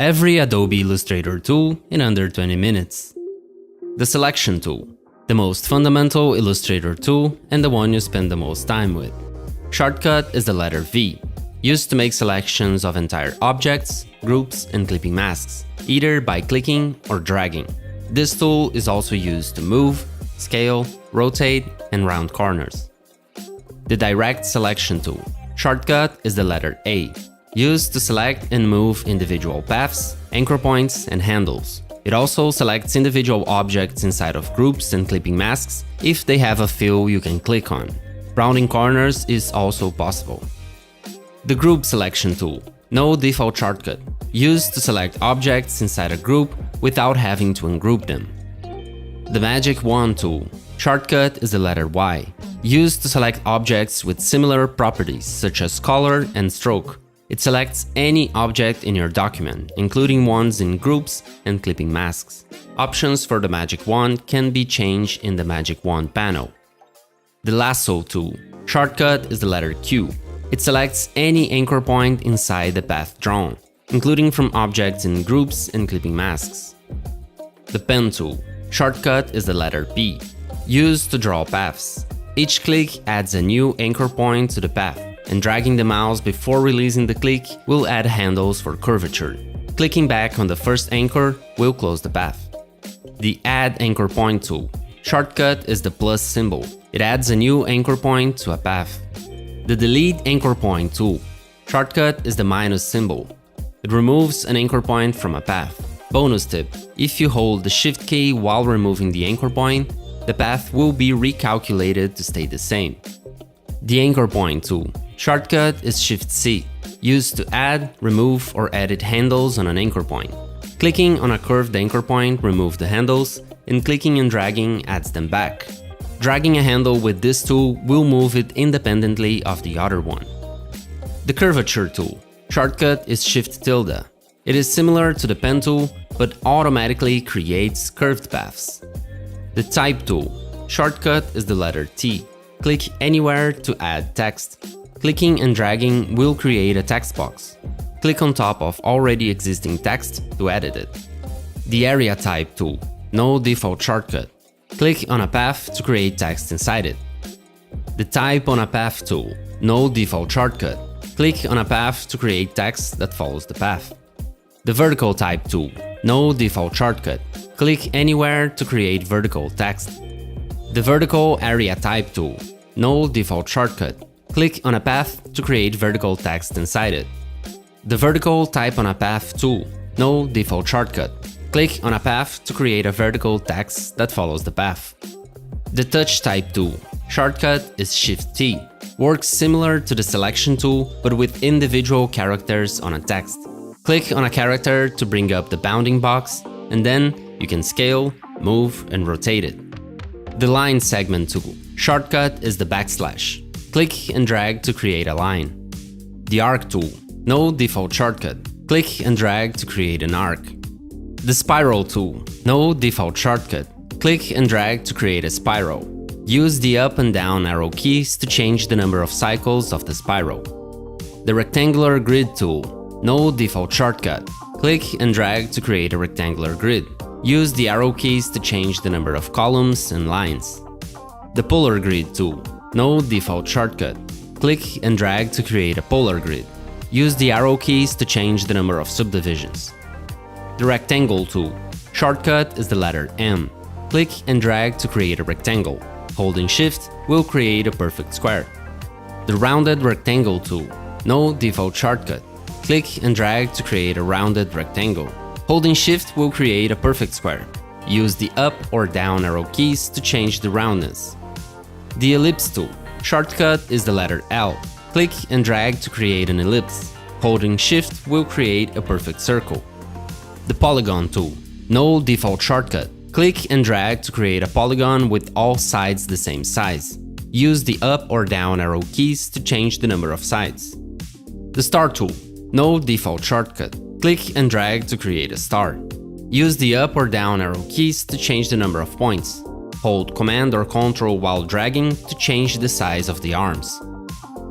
every Adobe Illustrator tool in under 20 minutes. The Selection tool, the most fundamental Illustrator tool and the one you spend the most time with. Shortcut is the letter V, used to make selections of entire objects, groups, and clipping masks, either by clicking or dragging. This tool is also used to move, scale, rotate, and round corners. The Direct Selection tool. Shortcut is the letter A, used to select and move individual paths, anchor points, and handles. It also selects individual objects inside of groups and clipping masks if they have a fill you can click on. Rounding corners is also possible. The Group Selection tool. No default shortcut, used to select objects inside a group without having to ungroup them. The Magic Wand tool. Shortcut is the letter Y, used to select objects with similar properties such as color and stroke. It selects any object in your document, including ones in groups and clipping masks. Options for the Magic Wand can be changed in the Magic Wand panel. The Lasso tool. Shortcut is the letter Q. It selects any anchor point inside the path drawn, including from objects in groups and clipping masks. The Pen tool. Shortcut is the letter P, used to draw paths. Each click adds a new anchor point to the path, and dragging the mouse before releasing the click will add handles for curvature. Clicking back on the first anchor will close the path. The Add Anchor Point tool. Shortcut is the plus symbol. It adds a new anchor point to a path. The Delete Anchor Point tool. Shortcut is the minus symbol. It removes an anchor point from a path. Bonus tip: if you hold the Shift key while removing the anchor point, the path will be recalculated to stay the same. The Anchor Point tool. Shortcut is Shift-C, used to add, remove, or edit handles on an anchor point. Clicking on a curved anchor point removes the handles, and clicking and dragging adds them back. Dragging a handle with this tool will move it independently of the other one. The Curvature tool. Shortcut is Shift-tilde. It is similar to the Pen tool, but automatically creates curved paths. The Type tool. Shortcut is the letter T. Click anywhere to add text. Clicking and dragging will create a text box. Click on top of already existing text to edit it. The Area Type tool. No default shortcut. Click on a path to create text inside it. The Type on a Path tool. No default shortcut. Click on a path to create text that follows the path. The Vertical Type tool. No default shortcut. Click anywhere to create vertical text. The Vertical Area Type tool. No default shortcut. Click on a path to create vertical text inside it. The Vertical Type on a Path tool. No default shortcut. Click on a path to create a vertical text that follows the path. The Touch Type tool. Shortcut is Shift-T. Works similar to the Selection tool, but with individual characters on a text. Click on a character to bring up the bounding box, and then you can scale, move, and rotate it. The Line Segment tool. Shortcut is the backslash. Click and drag to create a line. The Arc tool. No default shortcut. Click and drag to create an arc. The Spiral tool. No default shortcut. Click and drag to create a spiral. Use the up and down arrow keys to change the number of cycles of the spiral. The Rectangular Grid tool. No default shortcut. Click and drag to create a rectangular grid. Use the arrow keys to change the number of columns and lines. The Polar Grid tool. No default shortcut. Click and drag to create a polar grid. Use the arrow keys to change the number of subdivisions. The Rectangle tool. Shortcut is the letter M. Click and drag to create a rectangle. Holding Shift will create a perfect square. The Rounded Rectangle tool. No default shortcut. Click and drag to create a rounded rectangle. Holding Shift will create a perfect square. Use the up or down arrow keys to change the roundness. The Ellipse tool. Shortcut is the letter L. Click and drag to create an ellipse. Holding Shift will create a perfect circle. The Polygon tool. No default shortcut. Click and drag to create a polygon with all sides the same size. Use the up or down arrow keys to change the number of sides. The Star tool. No default shortcut. Click and drag to create a star. Use the up or down arrow keys to change the number of points. Hold Command or Ctrl while dragging to change the size of the arms.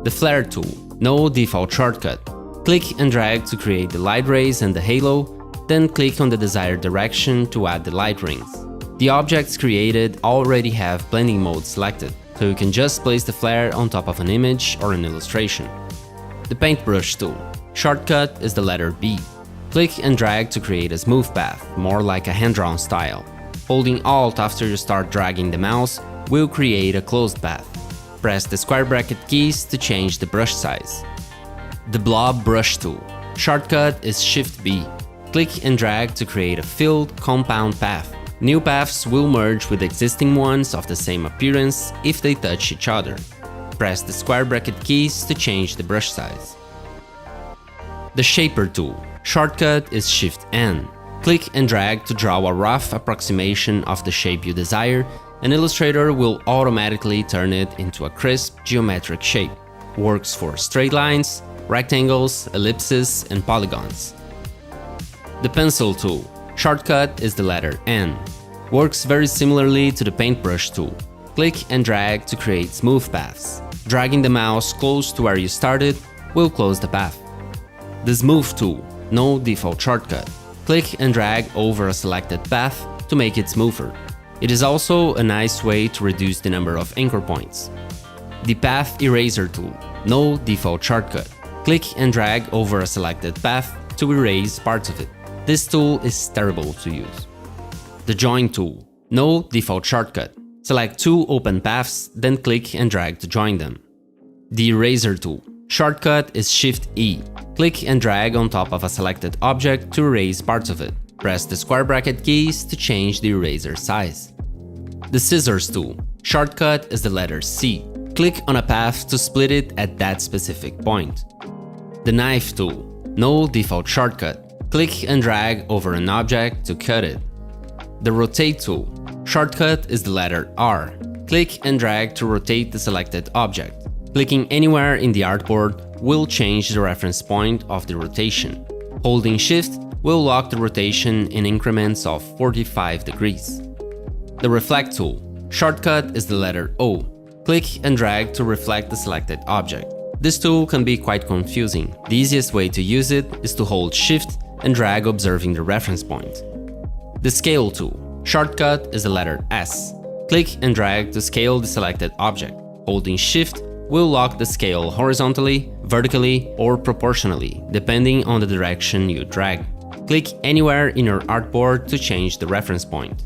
The Flare tool. No default shortcut. Click and drag to create the light rays and the halo, then click on the desired direction to add the light rings. The objects created already have blending mode selected, so you can just place the flare on top of an image or an illustration. The paintbrush tool. Shortcut is the letter B. Click and drag to create a smooth path, more like a hand-drawn style. Holding Alt after you start dragging the mouse will create a closed path. Press the square bracket keys to change the brush size. The blob brush tool. Shortcut is Shift B. Click and drag to create a filled compound path. New paths will merge with existing ones of the same appearance if they touch each other. Press the square bracket keys to change the brush size. The shaper tool. Shortcut is Shift N. Click and drag to draw a rough approximation of the shape you desire, and Illustrator will automatically turn it into a crisp geometric shape. Works for straight lines, rectangles, ellipses, and polygons. The pencil tool. Shortcut is the letter N. Works very similarly to the paintbrush tool. Click and drag to create smooth paths. Dragging the mouse close to where you started will close the path. The smooth tool. No default shortcut. Click and drag over a selected path to make it smoother. It is also a nice way to reduce the number of anchor points. The path eraser tool. No default shortcut. Click and drag over a selected path to erase parts of it. This tool is terrible to use. The join tool. No default shortcut. Select two open paths, then click and drag to join them. The eraser tool. Shortcut is Shift E. Click and drag on top of a selected object to erase parts of it. Press the square bracket keys to change the eraser size. The scissors tool. Shortcut is the letter C. Click on a path to split it at that specific point. The knife tool. No default shortcut. Click and drag over an object to cut it. The rotate tool. Shortcut is the letter R. Click and drag to rotate the selected object. Clicking anywhere in the artboard will change the reference point of the rotation. Holding Shift will lock the rotation in increments of 45 degrees. The reflect tool. Shortcut is the letter O. Click and drag to reflect the selected object. This tool can be quite confusing. The easiest way to use it is to hold Shift and drag observing the reference point. The scale tool. Shortcut is the letter S. Click and drag to scale the selected object. Holding Shift will lock the scale horizontally, vertically, or proportionally, depending on the direction you drag. Click anywhere in your artboard to change the reference point.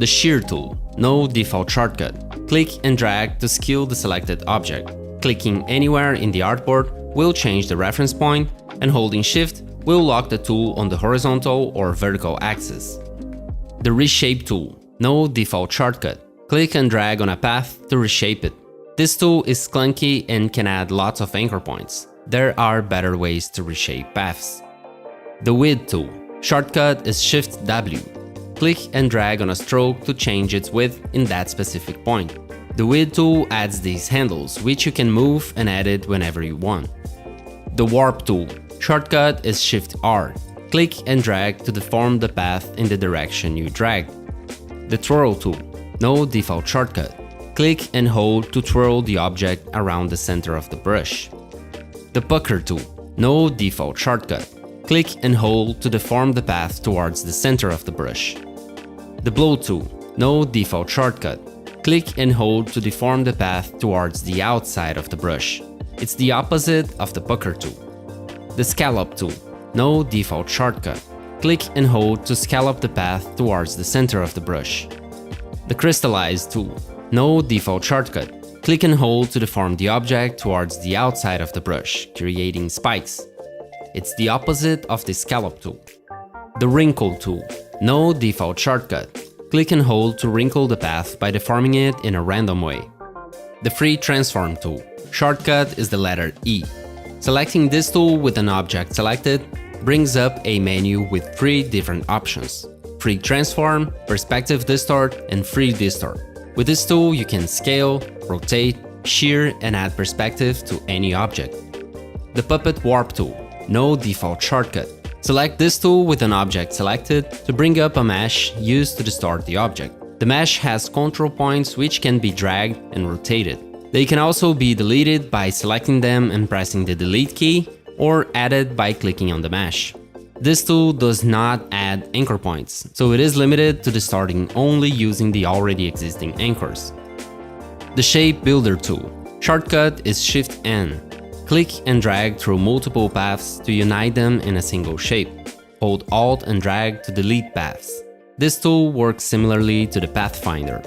The shear tool. No default shortcut. Click and drag to scale the selected object. Clicking anywhere in the artboard will change the reference point, and holding Shift will lock the tool on the horizontal or vertical axis. The reshape tool. No default shortcut. Click and drag on a path to reshape it. This tool is clunky and can add lots of anchor points. There are better ways to reshape paths. The width tool. Shortcut is Shift W. Click and drag on a stroke to change its width in that specific point. The width tool adds these handles, which you can move and edit whenever you want. The warp tool. Shortcut is Shift R. Click and drag to deform the path in the direction you dragged. The twirl tool. No default shortcut. Click and hold to twirl the object around the center of the brush. The pucker tool. No default shortcut. Click and hold to deform the path towards the center of the brush. The blow tool. No default shortcut. Click and hold to deform the path towards the outside of the brush. It's the opposite of the pucker tool. The scallop tool. No default shortcut. Click and hold to scallop the path towards the center of the brush. The crystallize tool. No default shortcut. Click and hold to deform the object towards the outside of the brush, creating spikes. It's the opposite of the scallop tool. The wrinkle tool. No default shortcut. Click and hold to wrinkle the path by deforming it in a random way. The free transform tool. Shortcut is the letter E. Selecting this tool with an object selected brings up a menu with 3 different options: Free Transform, Perspective Distort, and Free Distort. With this tool you can scale, rotate, shear, and add perspective to any object. The Puppet Warp tool. No default shortcut. Select this tool with an object selected to bring up a mesh used to distort the object. The mesh has control points which can be dragged and rotated. They can also be deleted by selecting them and pressing the delete key, or added by clicking on the mesh. This tool does not add anchor points, so it is limited to the starting only using the already existing anchors. The Shape Builder tool. Shortcut is Shift-N. Click and drag through multiple paths to unite them in a single shape. Hold Alt and drag to delete paths. This tool works similarly to the Pathfinder.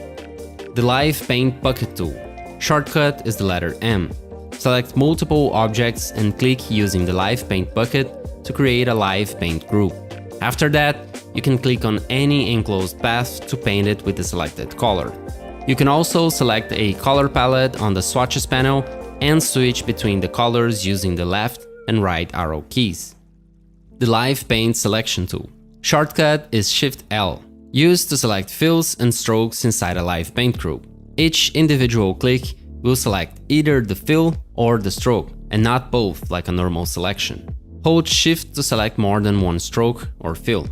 The Live Paint Bucket tool. Shortcut is the letter M. Select multiple objects and click using the Live Paint bucket to create a live paint group. After that, you can click on any enclosed path to paint it with the selected color. You can also select a color palette on the swatches panel and switch between the colors using the left and right arrow keys. The Live Paint Selection tool. Shortcut is Shift-L, used to select fills and strokes inside a live paint group. Each individual click will select either the fill or the stroke, and not both like a normal selection. Hold Shift to select more than one stroke or fill.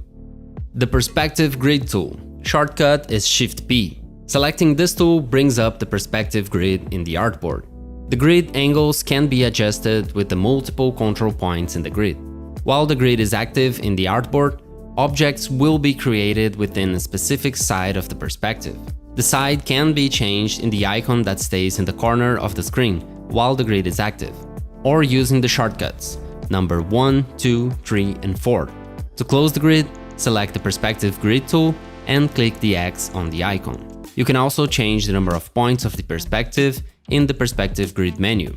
The Perspective Grid tool. Shortcut is Shift-P. Selecting this tool brings up the perspective grid in the artboard. The grid angles can be adjusted with the multiple control points in the grid. While the grid is active in the artboard, objects will be created within a specific side of the perspective. The side can be changed in the icon that stays in the corner of the screen while the grid is active, or using the shortcuts number 1, 2, 3, and 4. To close the grid, select the Perspective Grid tool and click the X on the icon. You can also change the number of points of the perspective in the Perspective Grid menu.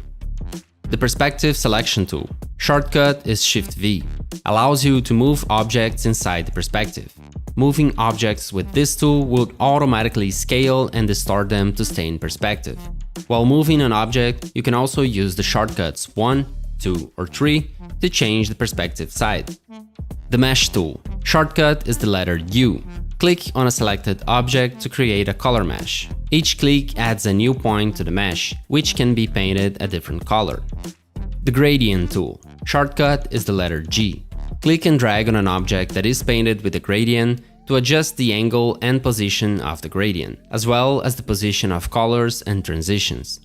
The Perspective Selection tool. Shortcut is Shift-V. Allows you to move objects inside the perspective. Moving objects with this tool would automatically scale and distort them to stay in perspective. While moving an object, you can also use the shortcuts 1, 2, or 3 to change the perspective side. The Mesh tool. Shortcut is the letter U. Click on a selected object to create a color mesh. Each click adds a new point to the mesh, which can be painted a different color. The Gradient tool. Shortcut is the letter G. Click and drag on an object that is painted with a gradient to adjust the angle and position of the gradient, as well as the position of colors and transitions.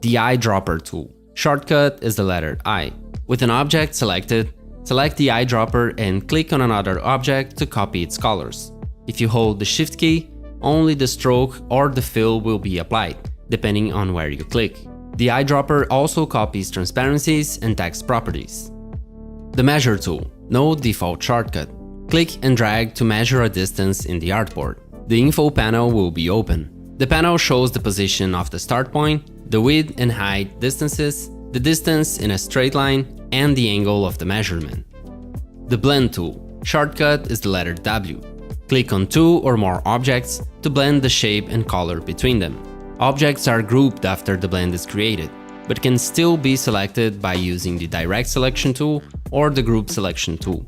The Eyedropper tool. Shortcut is the letter I. With an object selected, select the eyedropper and click on another object to copy its colors. If you hold the Shift key, only the stroke or the fill will be applied, depending on where you click. The eyedropper also copies transparencies and text properties. The Measure tool. No default shortcut. Click and drag to measure a distance in the artboard. The info panel will be open. The panel shows the position of the start point, the width and height distances, the distance in a straight line, and the angle of the measurement. The Blend tool. Shortcut is the letter W. Click on two or more objects to blend the shape and color between them. Objects are grouped after the blend is created, but can still be selected by using the Direct Selection tool or the Group Selection tool.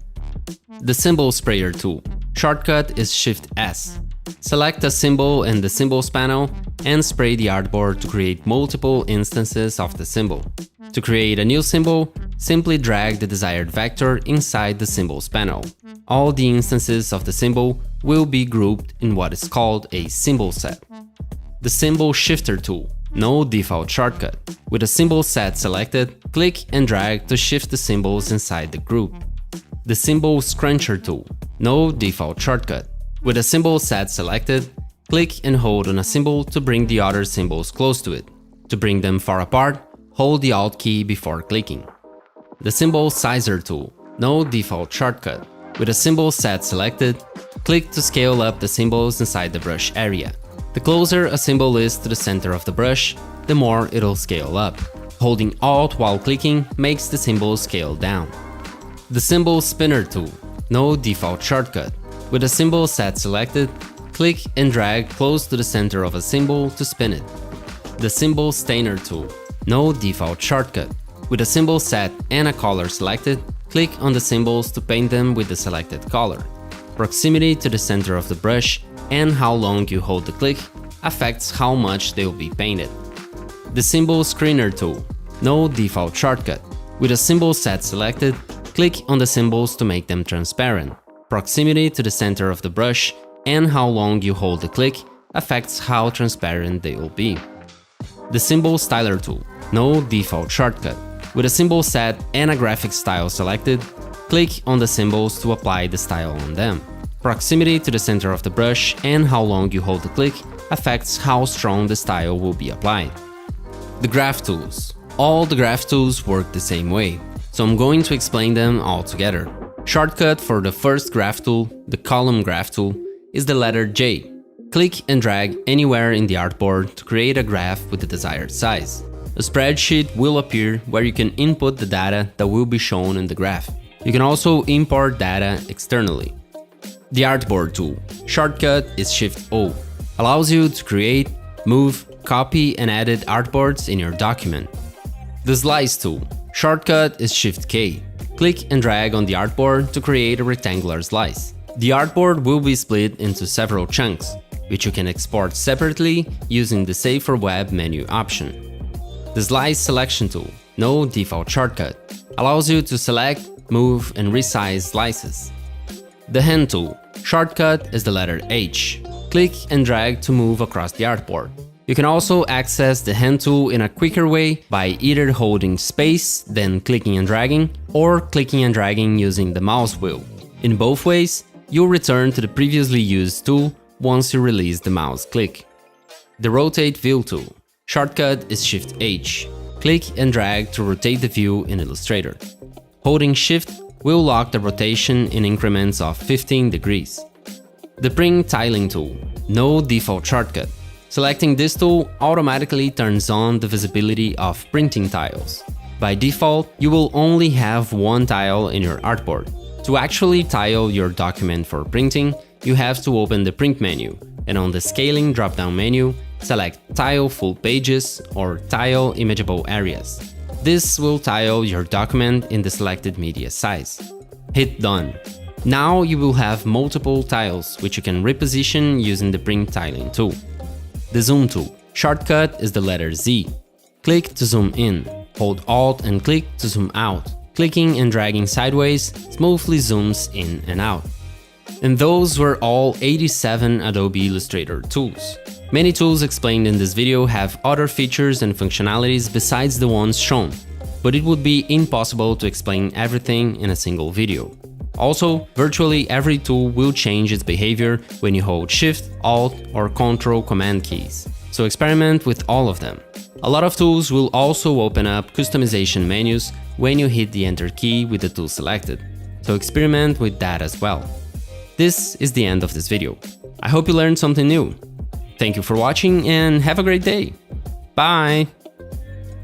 The Symbol Sprayer tool. Shortcut is Shift-S. Select a symbol in the Symbols panel and spray the artboard to create multiple instances of the symbol. To create a new symbol, simply drag the desired vector inside the Symbols panel. All the instances of the symbol will be grouped in what is called a symbol set. The Symbol Shifter tool. No default shortcut. With a symbol set selected, click and drag to shift the symbols inside the group. The Symbol Scruncher tool. No default shortcut. With a symbol set selected, click and hold on a symbol to bring the other symbols close to it. To bring them far apart, hold the Alt key before clicking. The Symbol Sizer tool. No default shortcut. With a symbol set selected, click to scale up the symbols inside the brush area. The closer a symbol is to the center of the brush, the more it'll scale up. Holding Alt while clicking makes the symbol scale down. The Symbol Spinner tool. No default shortcut. With a symbol set selected, click and drag close to the center of a symbol to spin it. The Symbol Stainer tool. No default shortcut. With a symbol set and a color selected, click on the symbols to paint them with the selected color. Proximity to the center of the brush and how long you hold the click affects how much they will be painted. The Symbol Screener tool. No default shortcut. With a symbol set selected, click on the symbols to make them transparent. Proximity to the center of the brush and how long you hold the click affects how transparent they will be. The Symbol Styler tool. No default shortcut. With a symbol set and a graphic style selected, click on the symbols to apply the style on them. Proximity to the center of the brush and how long you hold the click affects how strong the style will be applied. The graph tools. All the graph tools work the same way, so I'm going to explain them all together. Shortcut for the first graph tool, the column graph tool, is the letter J. Click and drag anywhere in the artboard to create a graph with the desired size. A spreadsheet will appear where you can input the data that will be shown in the graph. You can also import data externally. The artboard tool, shortcut is Shift-O, allows you to create, move, copy and edit artboards in your document. The slice tool, shortcut is Shift-K. Click and drag on the artboard to create a rectangular slice. The artboard will be split into several chunks, which you can export separately using the Save for Web menu option. The Slice Selection tool, no default shortcut, allows you to select, move and resize slices. The Hand tool, shortcut is the letter H. Click and drag to move across the artboard. You can also access the Hand tool in a quicker way by either holding space, then clicking and dragging, or clicking and dragging using the mouse wheel. In both ways, you'll return to the previously used tool once you release the mouse click. The Rotate View tool, shortcut is Shift-H. Click and drag to rotate the view in Illustrator. Holding Shift will lock the rotation in increments of 15 degrees. The Print Tiling tool, no default shortcut. Selecting this tool automatically turns on the visibility of printing tiles. By default, you will only have one tile in your artboard. To actually tile your document for printing, you have to open the Print menu, and on the Scaling drop-down menu, select Tile Full Pages or Tile Imageable Areas. This will tile your document in the selected media size. Hit Done. Now you will have multiple tiles, which you can reposition using the Print Tiling tool. The Zoom tool, shortcut is the letter Z. Click to zoom in, hold Alt and click to zoom out. Clicking and dragging sideways smoothly zooms in and out. And those were all 87 Adobe Illustrator tools. Many tools explained in this video have other features and functionalities besides the ones shown, but it would be impossible to explain everything in a single video. Also, virtually every tool will change its behavior when you hold Shift, Alt or Ctrl Command keys, so experiment with all of them. A lot of tools will also open up customization menus when you hit the Enter key with the tool selected, so experiment with that as well. This is the end of this video. I hope you learned something new. Thank you for watching and have a great day. Bye!